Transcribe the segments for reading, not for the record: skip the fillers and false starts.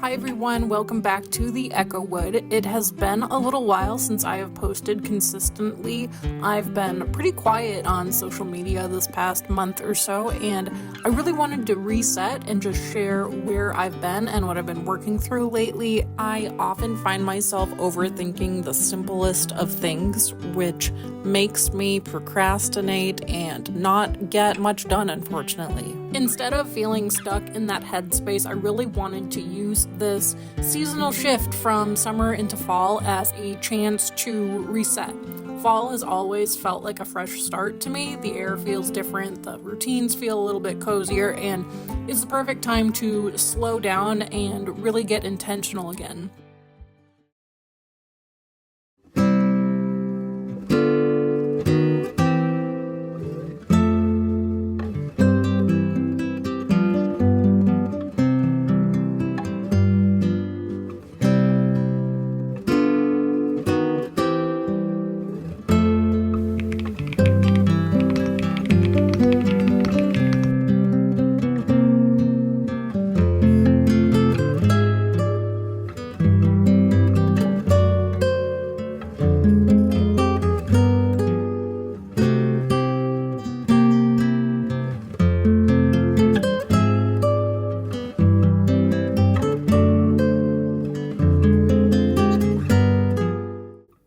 Hi everyone, welcome back to the Echo Wood. It has been a little while since I have posted consistently. I've been pretty quiet on social media this past month or so, and I really wanted to reset and just share where I've been and what I've been working through lately. I often find myself overthinking the simplest of things, which makes me procrastinate and not get much done, unfortunately. Instead of feeling stuck in that headspace, I really wanted to use this seasonal shift from summer into fall as a chance to reset. Fall has always felt like a fresh start to me. The air feels different, the routines feel a little bit cozier, and it's the perfect time to slow down and really get intentional again.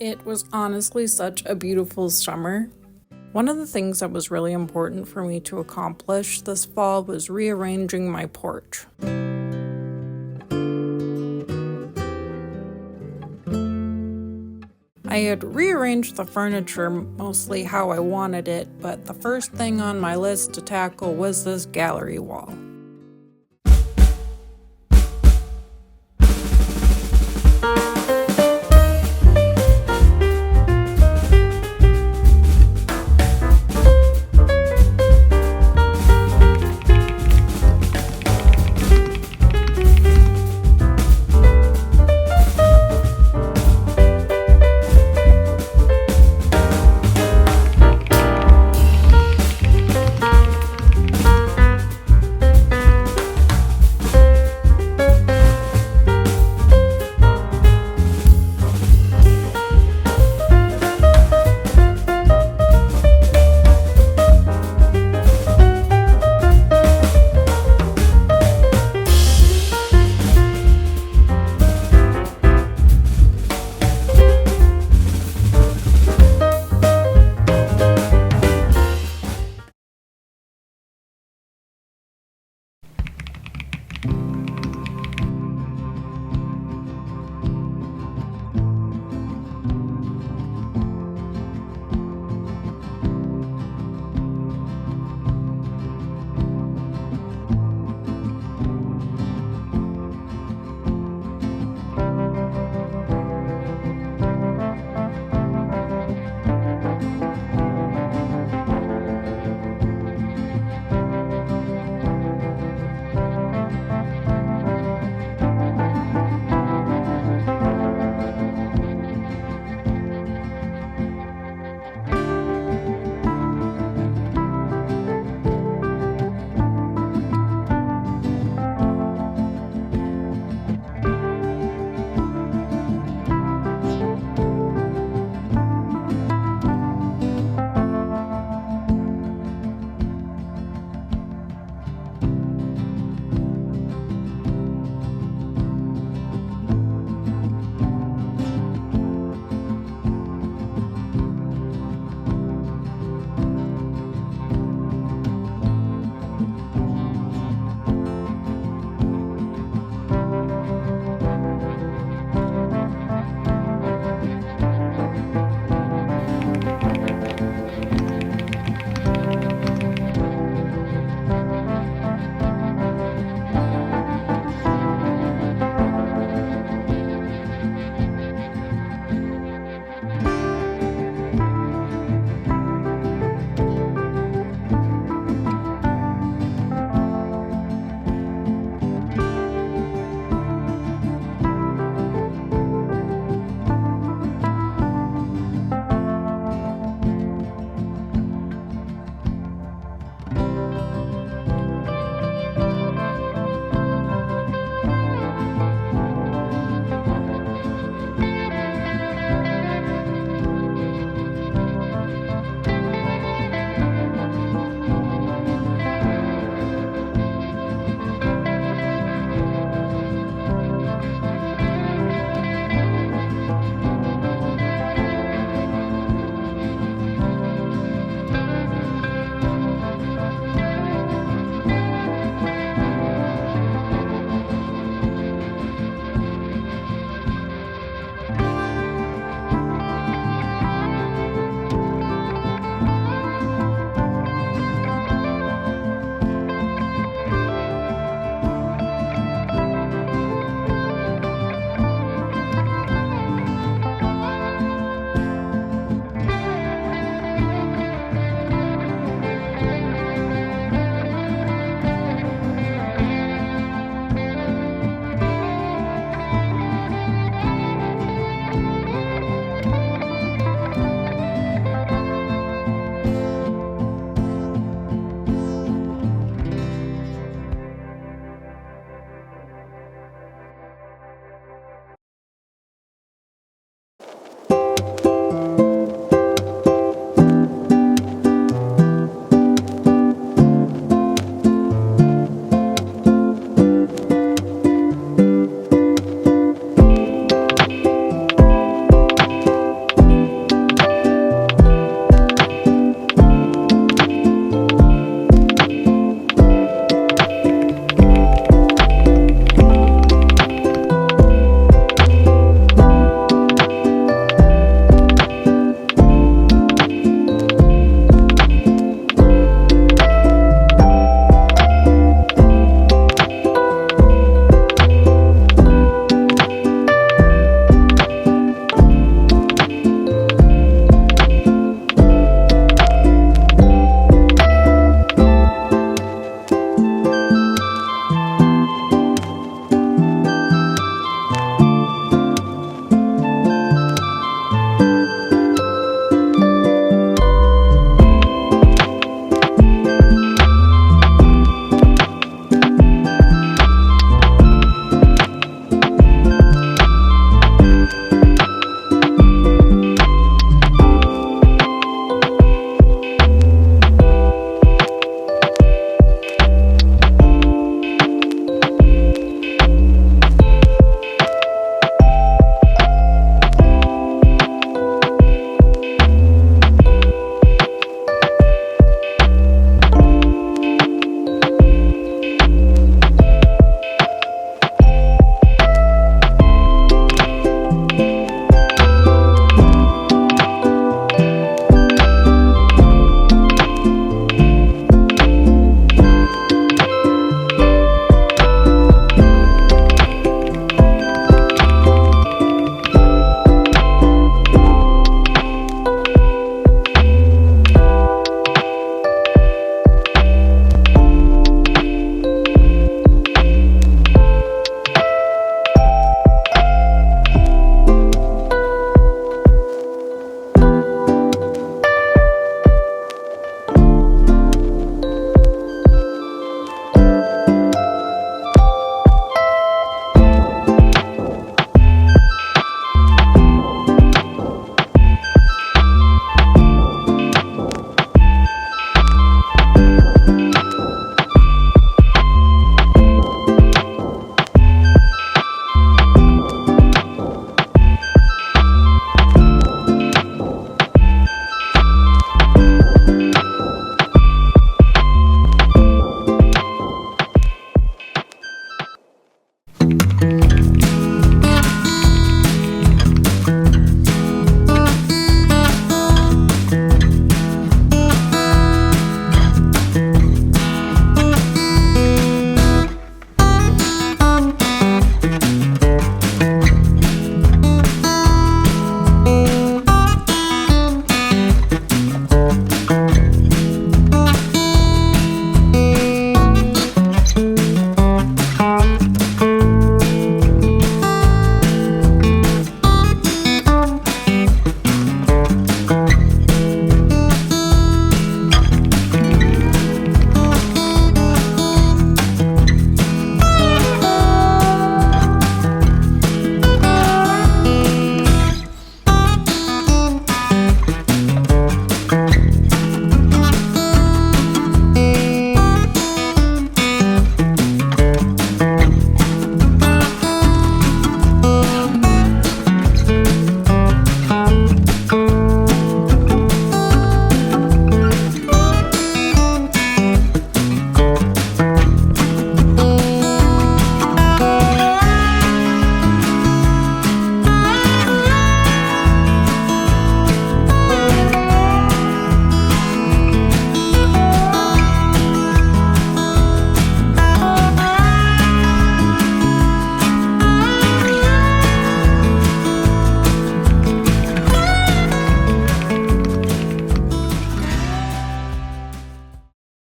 It was honestly such a beautiful summer. One of the things that was really important for me to accomplish this fall was rearranging my porch. I had rearranged the furniture mostly how I wanted it, but the first thing on my list to tackle was this gallery wall.